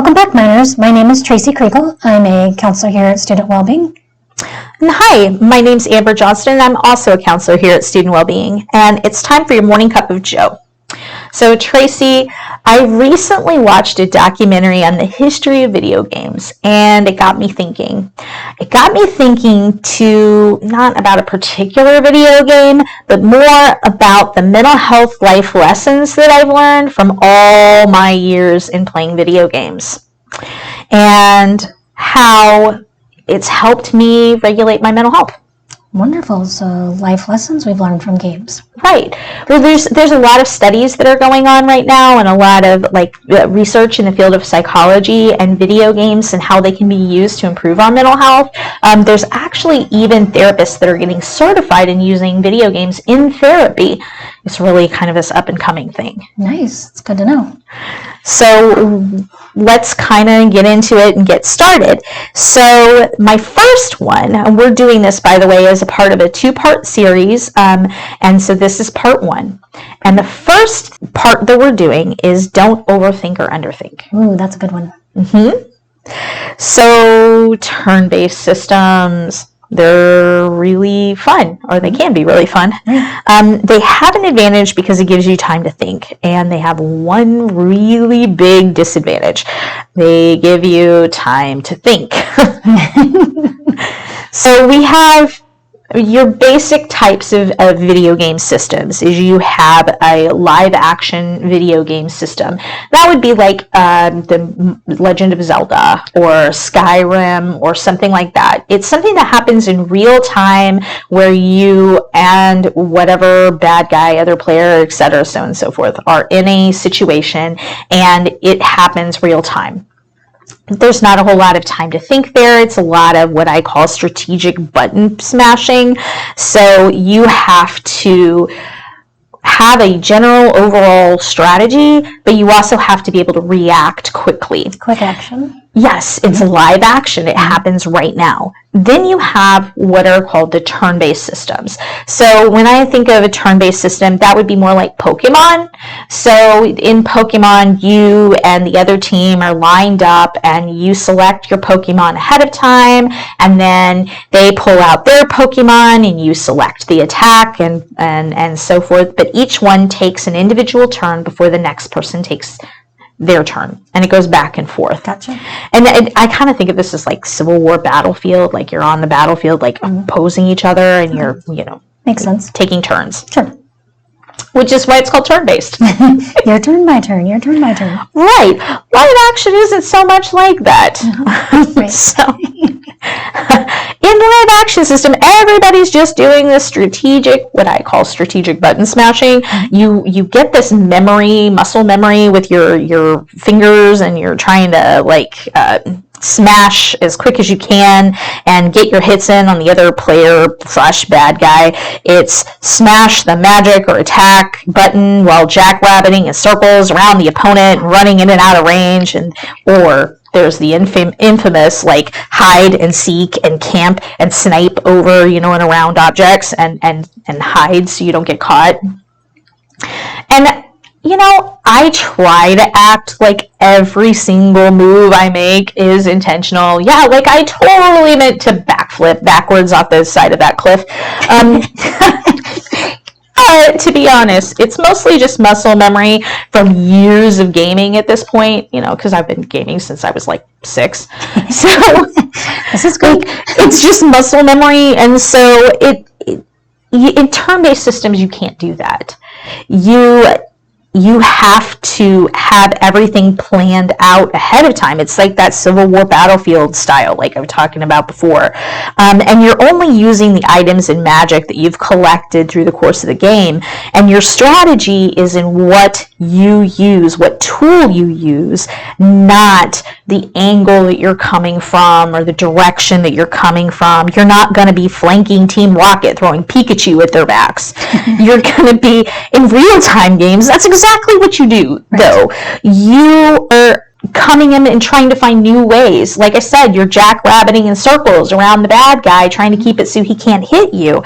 Welcome back, Miners. My name is Tracy Kriegel. I'm a counselor here at Student Wellbeing. And hi, my name's Amber Johnston, and I'm also a counselor here at Student Wellbeing, and it's time for your morning cup of Joe. So Tracy, I recently watched a documentary on the history of video games, and it got me thinking. It got me thinking to not about a particular video game, but more about the mental health life lessons that I've learned from all my years in playing video games, and how it's helped me regulate my mental health. Wonderful. So life lessons we've learned from games. Right. Well, there's a lot of studies that are going on right now, and a lot of research in the field of psychology and video games and how they can be used to improve our mental health. There's actually even therapists that are getting certified in using video games in therapy. It's really kind of this up and coming thing. Nice. It's good to know. So let's kind of get into it and get started. So my first one, and we're doing this, by the way, as a part of a 2-part series, and so this is part 1. And the first part that we're doing is don't overthink or underthink. Ooh, that's a good one. So turn-based systems, they're really fun, or they can be really fun. They have an advantage because it gives you time to think, and they have one really big disadvantage. They give you time to think. So we have your basic types of video game systems. Is you have a live action video game system. That would be like the Legend of Zelda or Skyrim or something like that. It's something that happens in real time where you and whatever bad guy, other player, etc., so on and so forth, are in a situation, and it happens real time. There's not a whole lot of time to think there. It's a lot of what I call strategic button smashing. So you have to have a general overall strategy, but you also have to be able to react quickly. Quick action. Yes, it's live action. It happens right now. Then you have what are called the turn-based systems. So when I think of a turn-based system, that would be more like Pokemon. So in Pokemon, you and the other team are lined up, and you select your Pokemon ahead of time, and then they pull out their Pokemon, and you select the attack, and so forth. But each one takes an individual turn before the next person takes their turn, and it goes back and forth. Gotcha. And I kind of think of this as like Civil War battlefield, like you're on the battlefield, like opposing each other, and you're, makes sense, taking turns. Sure. Which is why it's called turn-based. Your turn, my turn. Your turn, my turn. Right. Live action isn't so much like that. Right. So, in the live action system, everybody's just doing this strategic, what I call strategic button smashing. You get this memory, muscle memory with your fingers, and you're trying to smash as quick as you can and get your hits in on the other player / bad guy. It's smash the magic or attack button while jackrabbiting in circles around the opponent, running in and out of range, or there's the infamous like hide and seek and camp and snipe over, and around objects and hide so you don't get caught. And I try to act like every single move I make is intentional. Yeah, like I totally meant to backflip backwards off the side of that cliff. To be honest, it's mostly just muscle memory from years of gaming at this point, because I've been gaming since I was like 6. So this is great. It's just muscle memory. And so in turn-based systems, you can't do that. You have to have everything planned out ahead of time. It's like that Civil War battlefield style, like I was talking about before. And you're only using the items and magic that you've collected through the course of the game. And your strategy is in what you use, what tool you use, not the angle that you're coming from or the direction that you're coming from. You're not going to be flanking Team Rocket throwing Pikachu at their backs. You're going to be in real-time games. That's exactly what you do, though. You are coming in and trying to find new ways. Like I said, you're jackrabbiting in circles around the bad guy, trying to keep it so he can't hit you.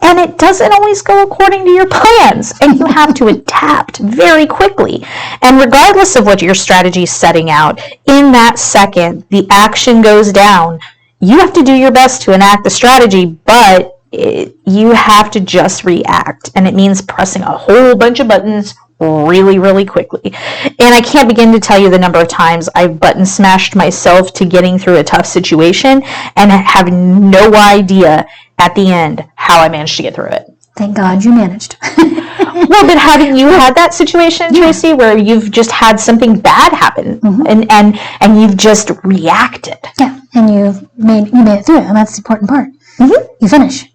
And it doesn't always go according to your plans, and you have to adapt very quickly. And regardless of what your strategy is setting out, in that second, the action goes down. You have to do your best to enact the strategy, but you have to just react. And it means pressing a whole bunch of buttons really, really quickly. And I can't begin to tell you the number of times I've button smashed myself to getting through a tough situation and have no idea at the end how I managed to get through it. Thank God you managed. Well, but haven't you had that situation, Tracy, where you've just had something bad happen and you've just reacted? Yeah, and you made it through it, and that's the important part. You finish.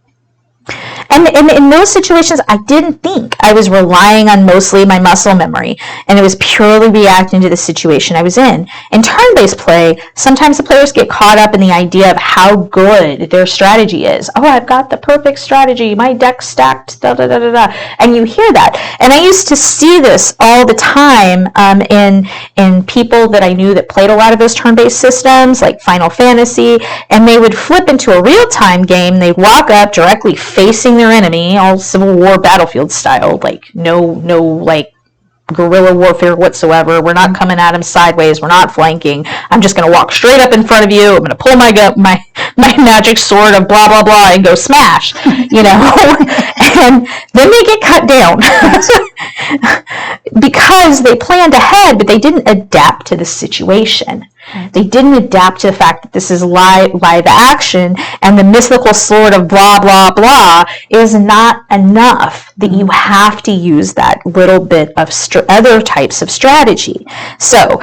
And in those situations, I didn't think. I was relying on mostly my muscle memory, and it was purely reacting to the situation I was in. In turn-based play, sometimes the players get caught up in the idea of how good their strategy is. Oh, I've got the perfect strategy. My deck's stacked, da-da-da-da-da. And you hear that. And I used to see this all the time in people that I knew that played a lot of those turn-based systems, like Final Fantasy, and they would flip into a real-time game. They'd walk up directly facing their enemy, all Civil War battlefield style, like no like guerrilla warfare whatsoever. We're not coming at them sideways. We're not flanking. I'm just going to walk straight up in front of you. I'm going to pull my magic sword of blah blah blah and go smash, you know. And then they get cut down because they planned ahead, but they didn't adapt to the situation. They didn't adapt to the fact that this is live action, and the mythical sword of blah, blah, blah is not enough, that you have to use that little bit of other types of strategy. So,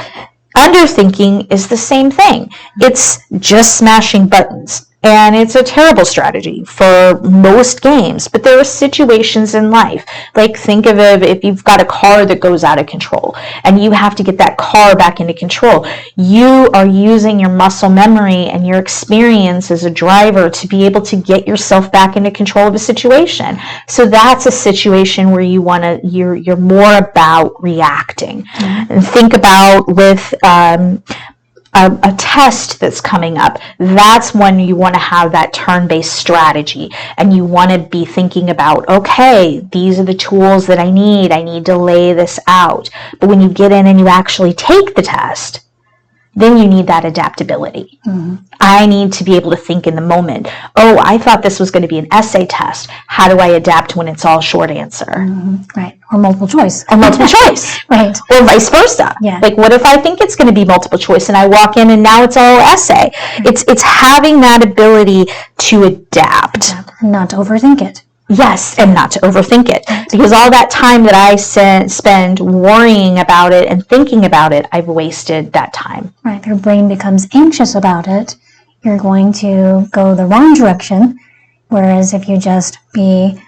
underthinking is the same thing. It's just smashing buttons. And it's a terrible strategy for most games, but there are situations in life. Like think of it if you've got a car that goes out of control and you have to get that car back into control. You are using your muscle memory and your experience as a driver to be able to get yourself back into control of a situation. So that's a situation where you're more about reacting. And think about with a test that's coming up. That's when you want to have that turn-based strategy, and you want to be thinking about, okay, these are the tools that I need to lay this out. But when you get in and you actually take the test, then you need that adaptability. I need to be able to think in the moment. Oh, I thought this was going to be an essay test. How do I adapt when it's all short answer? Right. Or multiple choice. Or multiple choice. Right. Or vice versa. Yeah. Like, what if I think it's going to be multiple choice and I walk in and now it's all essay? It's having that ability to adapt. And not to overthink it. Yes, and not to overthink it. Because all that time that I spend worrying about it and thinking about it, I've wasted that time. Right. Your brain becomes anxious about it. You're going to go the wrong direction. Whereas if you just be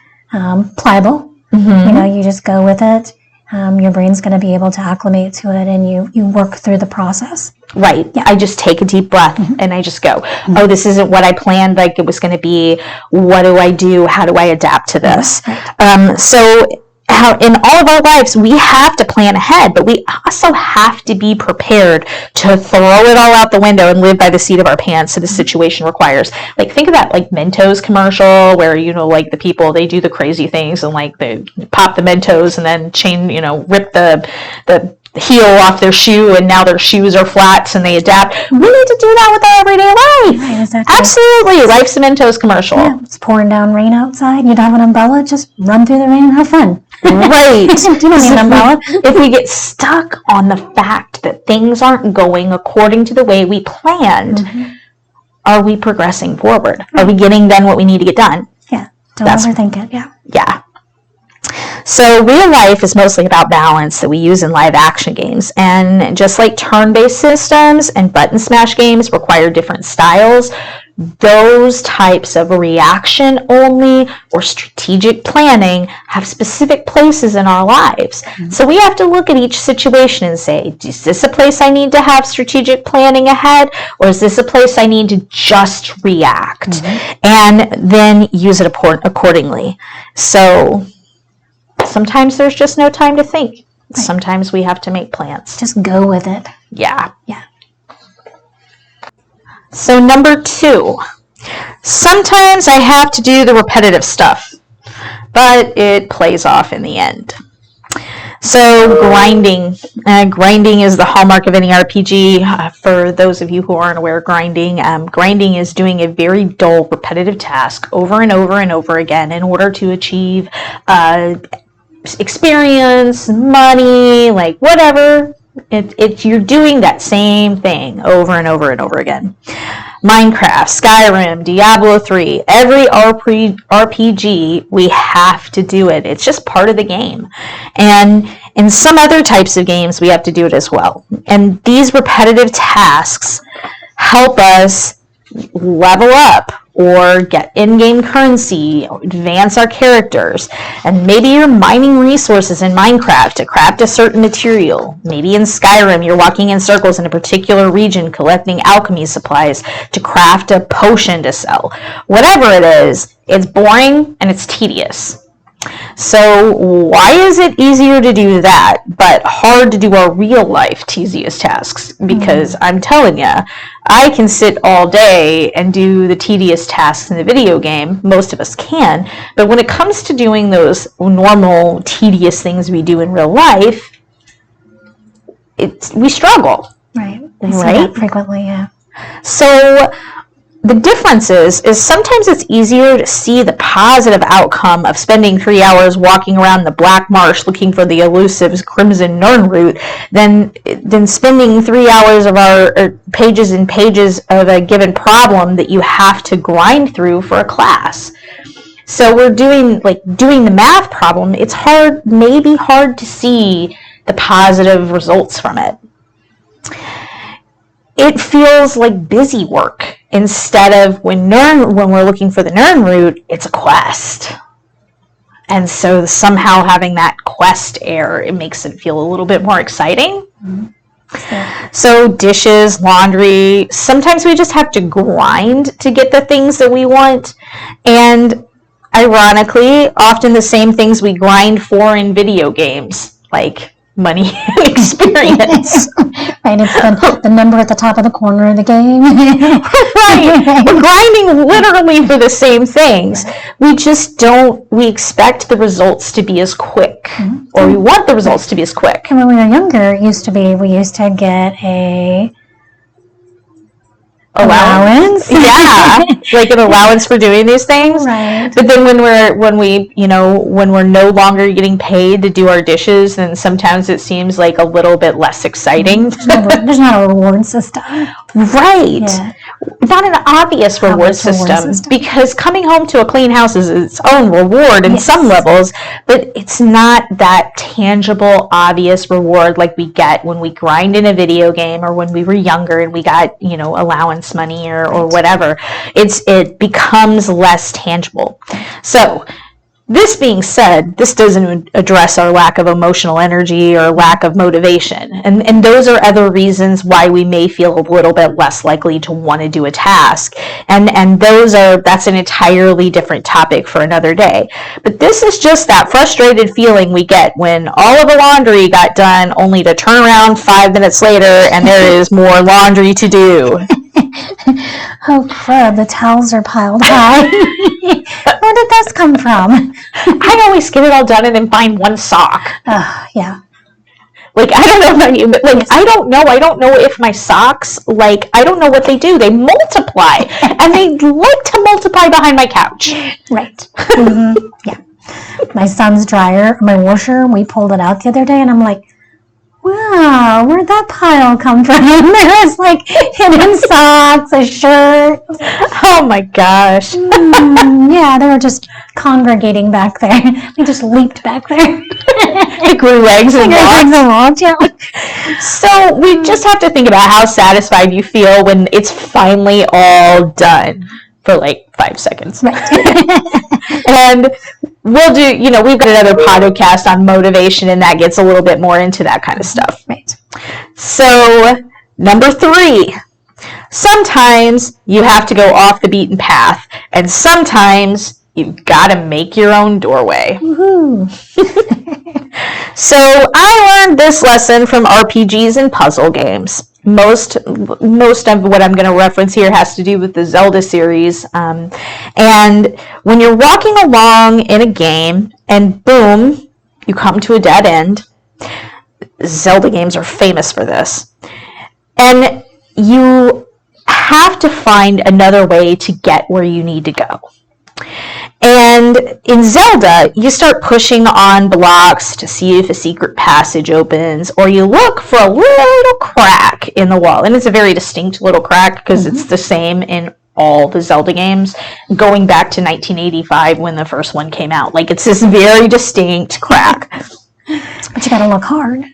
pliable, you just go with it, your brain's going to be able to acclimate to it, and you work through the process. Right. Yeah. I just take a deep breath and I just go, oh, this isn't what I planned like it was going to be. What do I do? How do I adapt to this? So in all of our lives, we have to plan ahead, but we also have to be prepared to throw it all out the window and live by the seat of our pants if the situation requires. Like, think of that, like, Mentos commercial where, like, the people, they do the crazy things and, like, they pop the Mentos and then rip the heel off their shoe, and now their shoes are flats and they adapt. We need to do that with our everyday life. Right, exactly. Absolutely. Life's a Mentos commercial. Yeah, it's pouring down rain outside. You don't have an umbrella, just run through the rain and have fun. Right. You don't need an umbrella. If we get stuck on the fact that things aren't going according to the way we planned, are we progressing forward? Are we getting done what we need to get done? Yeah. Don't overthink it. Yeah. Yeah. So real life is mostly about balance that we use in live action games. And just like turn-based systems and button smash games require different styles, those types of reaction only or strategic planning have specific places in our lives. So we have to look at each situation and say, is this a place I need to have strategic planning ahead, or is this a place I need to just react? And then use it accordingly. So sometimes there's just no time to think. Sometimes we have to make plans. Just go with it. Yeah. Yeah. So number 2, sometimes I have to do the repetitive stuff. but it plays off in the end. So grinding. Grinding is the hallmark of any RPG. For those of you who aren't aware, grinding is doing a very dull, repetitive task over and over and over again in order to achieve experience, money, like whatever. You're doing that same thing over and over and over again. Minecraft, Skyrim, Diablo 3, every RPG, we have to do it. It's just part of the game. And in some other types of games, we have to do it as well. And these repetitive tasks help us level up or get in-game currency, or advance our characters. And maybe you're mining resources in Minecraft to craft a certain material. Maybe in Skyrim, you're walking in circles in a particular region collecting alchemy supplies to craft a potion to sell. Whatever it is, it's boring and it's tedious. So why is it easier to do that, but hard to do our real life tedious tasks? Because I'm telling you, I can sit all day and do the tedious tasks in the video game. Most of us can. But when it comes to doing those normal tedious things we do in real life, we struggle. Right. I see that frequently, yeah. So the difference is sometimes it's easier to see the positive outcome of spending 3 hours walking around the Black Marsh looking for the elusive Crimson Nirnroot than spending 3 hours of our pages and pages of a given problem that you have to grind through for a class. So we're doing the math problem. It's maybe hard to see the positive results from it. It feels like busy work instead of when we're looking for the Nirnroot, it's a quest. And so somehow having that quest air, it makes it feel a little bit more exciting. So dishes, laundry, sometimes we just have to grind to get the things that we want. And ironically, often the same things we grind for in video games, like money and experience. Right, it's the number at the top of the corner of the game. Right, we're grinding literally for the same things. We just we expect the results to be as quick, or we want the results to be as quick. And when we were younger, we used to get a allowance. Yeah, like an allowance for doing these things. Right. But then when we're no longer getting paid to do our dishes, then sometimes it seems like a little bit less exciting. There's not a reward system. Right. Yeah. Not an obvious reward system, because coming home to a clean house is its own reward in some levels, but it's not that tangible, obvious reward like we get when we grind in a video game or when we were younger and we got, allowance money or whatever. It becomes less tangible. So, this being said, this doesn't address our lack of emotional energy or lack of motivation. And those are other reasons why we may feel a little bit less likely to want to do a task. And that's an entirely different topic for another day. But this is just that frustrated feeling we get when all of the laundry got done only to turn around 5 minutes later and there is more laundry to do. Oh crud, the towels are piled high. Where did this come from? I always get it all done and then find one sock. Yeah. Like, I don't know about you, but I don't know if my socks, I don't know what they do. They multiply, and they like to multiply behind my couch. Right. Yeah. My son's dryer, my washer, we pulled it out the other day, and I'm like, wow, where'd that pile come from? There was hidden socks, a shirt. Oh my gosh. Yeah, they were just congregating back there. They just leaped back there. They grew legs and walked. Yeah. So we just have to think about how satisfied you feel when it's finally all done for 5 seconds. Right. And we'll do, we've got another podcast on motivation, and that gets a little bit more into that kind of stuff. Right. So, number 3, sometimes you have to go off the beaten path, and sometimes you've got to make your own doorway. Woohoo. So, I learned this lesson from RPGs and puzzle games. Most of what I'm going to reference here has to do with the Zelda series. And when you're walking along in a game and boom, you come to a dead end. Zelda games are famous for this. And you have to find another way to get where you need to go. And in Zelda, you start pushing on blocks to see if a secret passage opens, or you look for a little crack in the wall. And it's a very distinct little crack because it's the same in all the Zelda games, going back to 1985 when the first one came out. Like, it's this very distinct crack. But you gotta look hard.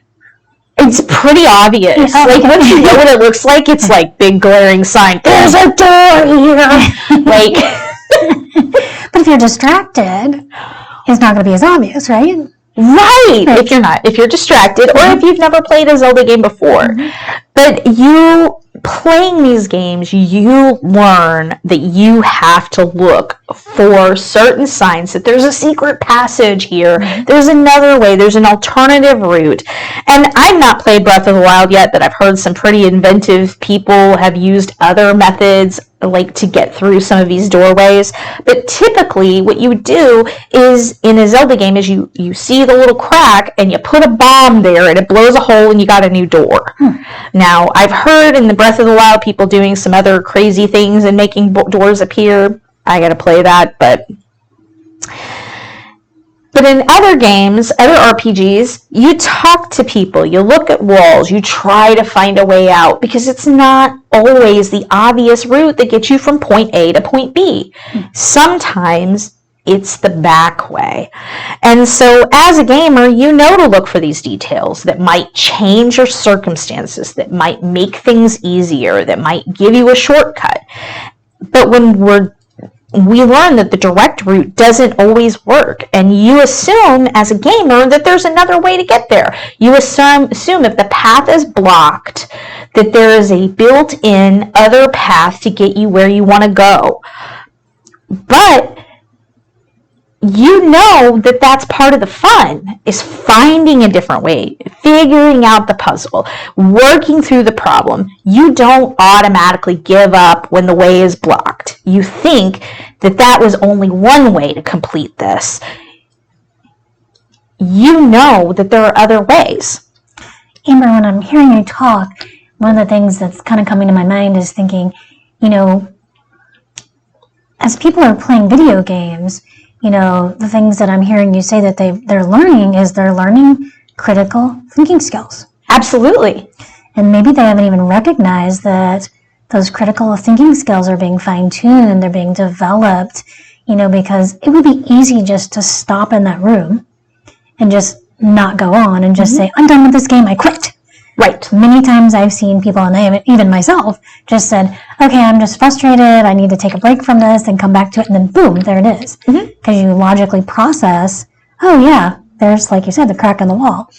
It's pretty obvious. Yeah. Like, once you know what it looks like, it's like big glaring sign. There's a door here! Like... But if you're distracted, it's not going to be as obvious, right? Right! If you're distracted, or if you've never played a Zelda game before. But you playing these games, you learn that you have to look for certain signs that there's a secret passage here, there's another way, there's an alternative route. And I've not played Breath of the Wild yet, but I've heard some pretty inventive people have used other methods like to get through some of these doorways. But typically what you would do is in a Zelda game is you see the little crack and you put a bomb there and it blows a hole and you got a new door. Now, I've heard in the Breath of the Wild people doing some other crazy things and making doors appear. I gotta play that, but in other games, other RPGs, you talk to people, you look at walls, you try to find a way out, because it's not always the obvious route that gets you from point A to point B. Sometimes it's the back way. And so as a gamer, you know to look for these details that might change your circumstances, that might make things easier, that might give you a shortcut. But when we learn that the direct route doesn't always work, and you assume as a gamer that there's another way to get there. You assume if the path is blocked, that there is a built-in other path to get you where you want to go. But you know that that's part of the fun, is finding a different way, figuring out the puzzle, working through the problem. You don't automatically give up when the way is blocked. You think that was only one way to complete this. You know that there are other ways. Amber, when I'm hearing you talk, one of the things that's kind of coming to my mind is thinking, as people are playing video games, the things that I'm hearing you say that they're learning critical thinking skills. Absolutely. And maybe they haven't even recognized that those critical thinking skills are being fine-tuned, they're being developed, because it would be easy just to stop in that room and just not go on and just say, I'm done with this game, I quit. Right. Many times I've seen people, and even myself, just said, okay, I'm just frustrated, I need to take a break from this and come back to it, and then boom, there it is. Because you logically process, oh yeah, there's, like you said, the crack in the wall.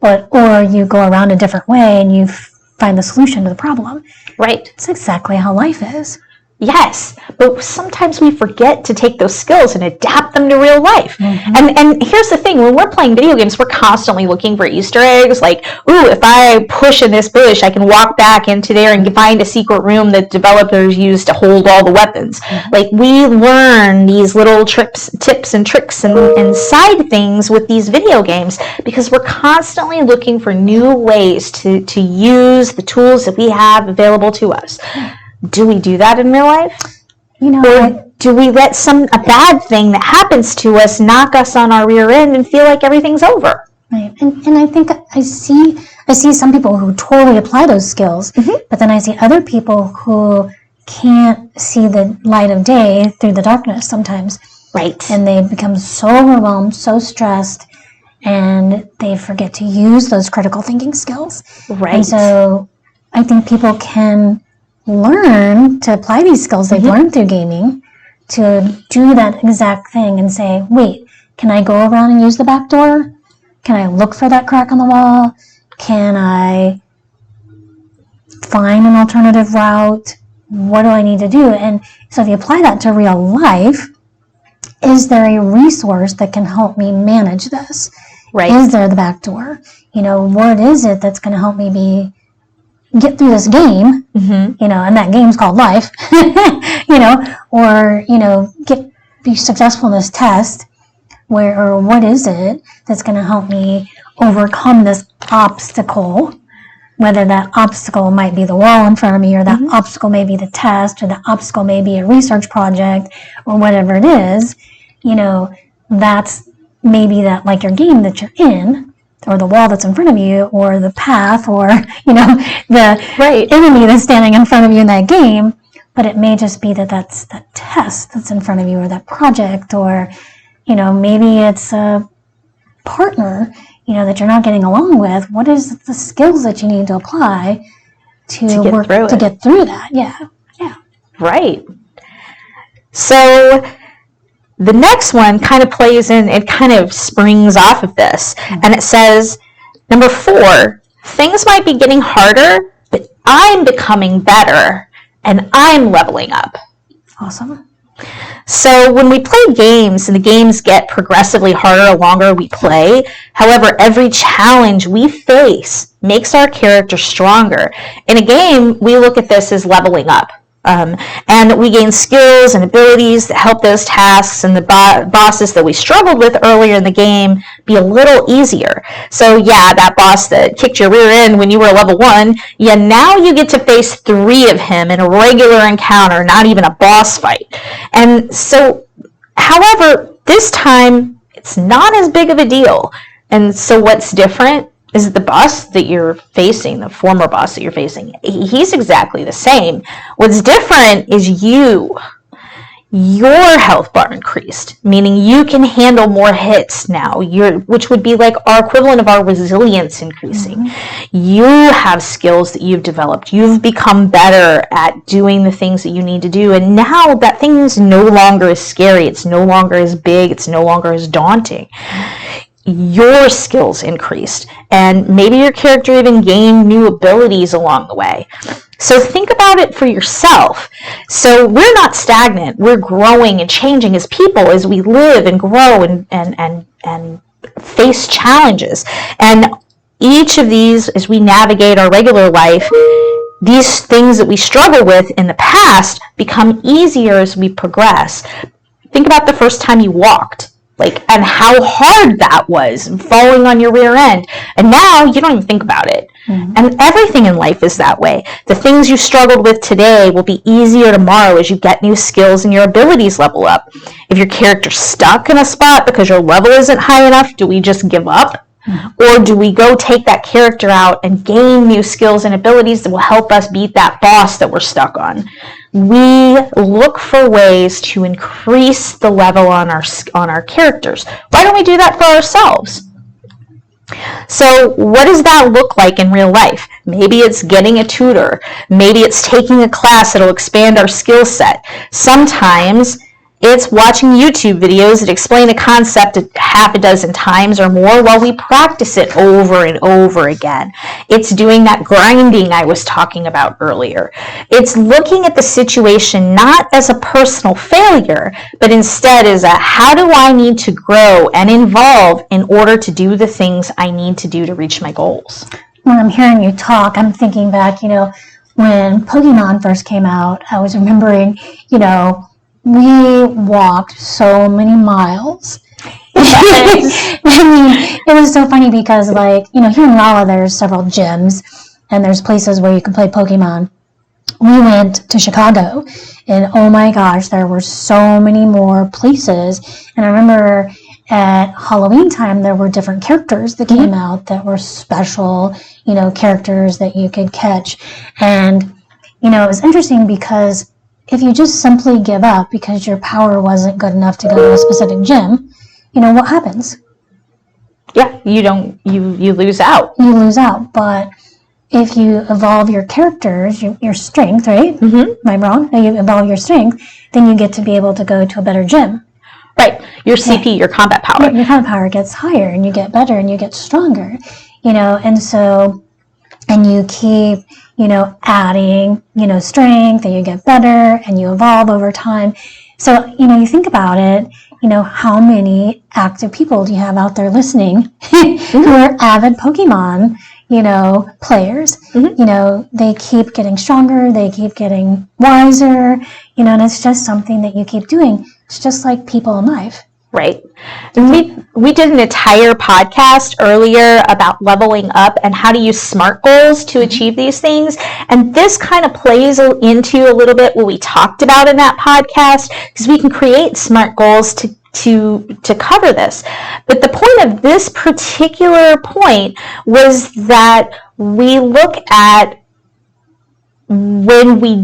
Or you go around a different way and you find the solution to the problem. Right. It's exactly how life is. Yes, but sometimes we forget to take those skills and adapt them to real life. And here's the thing, when we're playing video games, we're constantly looking for Easter eggs, like, ooh, if I push in this bush, I can walk back into there and find a secret room that developers use to hold all the weapons. Like, we learn these little tips and tricks and side things with these video games because we're constantly looking for new ways to use the tools that we have available to us. Do we do that in real life? Or do we let a bad thing that happens to us knock us on our rear end and feel like everything's over? Right. And I think I see some people who totally apply those skills, but then I see other people who can't see the light of day through the darkness sometimes. Right. And they become so overwhelmed, so stressed, and they forget to use those critical thinking skills. Right. And so I think people can learn to apply these skills they've learned through gaming to do that exact thing and say, wait, can I go around and use the back door? Can I look for that crack on the wall? Can I find an alternative route? What do I need to do? And so if you apply that to real life, is there a resource that can help me manage this? Right. Is there the back door? What is it that's going to help me be get through this game, you know, and that game's called life, you know, or, you know, be successful in this test, or what is it that's going to help me overcome this obstacle, whether that obstacle might be the wall in front of me, or that obstacle may be the test, or the obstacle may be a research project, or whatever it is, you know, that's maybe that, like your game that you're in, or the wall that's in front of you, or the path, or, you know, the enemy that's standing in front of you in that game. But it may just be that's that test that's in front of you, or that project, or, you know, maybe it's a partner, you know, that you're not getting along with. What is the skills that you need to apply to get through that? Yeah. Right. So the next one kind of plays in, it kind of springs off of this. And it says, number 4, things might be getting harder, but I'm becoming better and I'm leveling up. Awesome. So when we play games, and the games get progressively harder the longer we play, however, every challenge we face makes our character stronger. In a game, we look at this as leveling up. And we gain skills and abilities that help those tasks and the bosses that we struggled with earlier in the game be a little easier. So yeah, that boss that kicked your rear end when you were level 1, now you get to face 3 of him in a regular encounter, not even a boss fight. And so, however, this time it's not as big of a deal. And so what's different is the boss that you're facing, the former boss that you're facing, he's exactly the same. What's different is you. Your health bar increased, meaning you can handle more hits now, which would be like our equivalent of our resilience increasing. You have skills that you've developed. You've become better at doing the things that you need to do, and now that thing is no longer as scary. It's no longer as big. It's no longer as daunting. Your skills increased, and maybe your character even gained new abilities along the way. So think about it for yourself. So we're not stagnant. We're growing and changing as people as we live and grow and face challenges. And each of these, as we navigate our regular life, these things that we struggle with in the past become easier as we progress. Think about the first time you walked. And how hard that was, falling on your rear end. And now you don't even think about it. And everything in life is that way. The things you struggled with today will be easier tomorrow as you get new skills and your abilities level up. If your character's stuck in a spot because your level isn't high enough, do we just give up? Or do we go take that character out and gain new skills and abilities that will help us beat that boss that we're stuck on? We look for ways to increase the level on our characters. Why don't we do that for ourselves? So what does that look like in real life? Maybe it's getting a tutor. Maybe it's taking a class that'll expand our skill set. Sometimes it's watching YouTube videos that explain a concept half a dozen times or more while we practice it over and over again. It's doing that grinding I was talking about earlier. It's looking at the situation not as a personal failure, but instead as how do I need to grow and evolve in order to do the things I need to do to reach my goals. When I'm hearing you talk, I'm thinking back, when Pokemon first came out, I was remembering, we walked so many miles. I mean, it was so funny because, here in Rolla, there's several gyms, and there's places where you can play Pokemon. We went to Chicago, and oh my gosh, there were so many more places. And I remember at Halloween time, there were different characters that came out that were special, characters that you could catch. And, it was interesting because if you just simply give up because your power wasn't good enough to go to a specific gym, what happens? Yeah, you lose out. You lose out. But if you evolve your characters, your strength, right? Am I wrong? You evolve your strength, then you get to be able to go to a better gym. Right. Your CP, your combat power. Your combat power gets higher, and you get better, and you get stronger. And so, and you keep, adding, strength, and you get better, and you evolve over time. So, you think about it, how many active people do you have out there listening who are avid Pokemon, players. They keep getting stronger, they keep getting wiser, and it's just something that you keep doing. It's just like people in life. Right. We did an entire podcast earlier about leveling up and how to use SMART goals to achieve these things. And this kind of plays into a little bit what we talked about in that podcast, because we can create SMART goals to cover this. But the point of this particular point was that we look at when we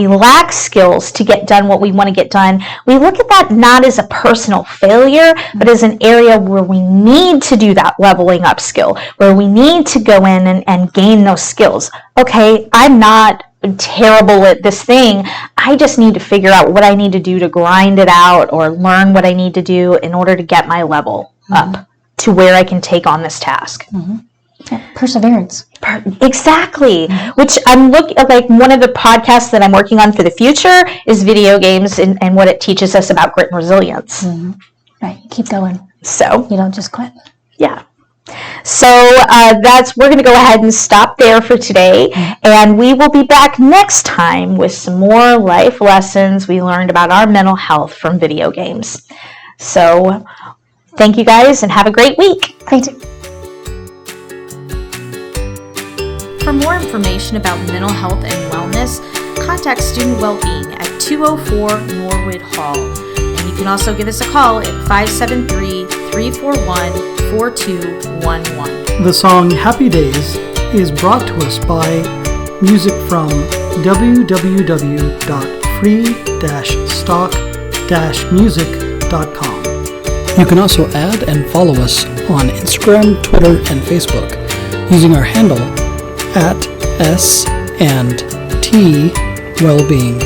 lack skills to get done what we want to get done, we look at that not as a personal failure, but as an area where we need to do that leveling up skill, where we need to go in and gain those skills. Okay, I'm not terrible at this thing. I just need to figure out what I need to do to grind it out or learn what I need to do in order to get my level up to where I can take on this task. Perseverance. Exactly. Which I'm looking like one of the podcasts that I'm working on for the future is video games and what it teaches us about grit and resilience. Right. Keep going. So you don't just quit. Yeah. So we're going to go ahead and stop there for today, and we will be back next time with some more life lessons we learned about our mental health from video games. So thank you guys and have a great week. Thank you. For more information about mental health and wellness, contact Student Wellbeing at 204 Norwood Hall. And you can also give us a call at 573-341-4211. The song Happy Days is brought to us by music from www.free-stock-music.com. You can also add and follow us on Instagram, Twitter, and Facebook using our handle @S&T Wellbeing.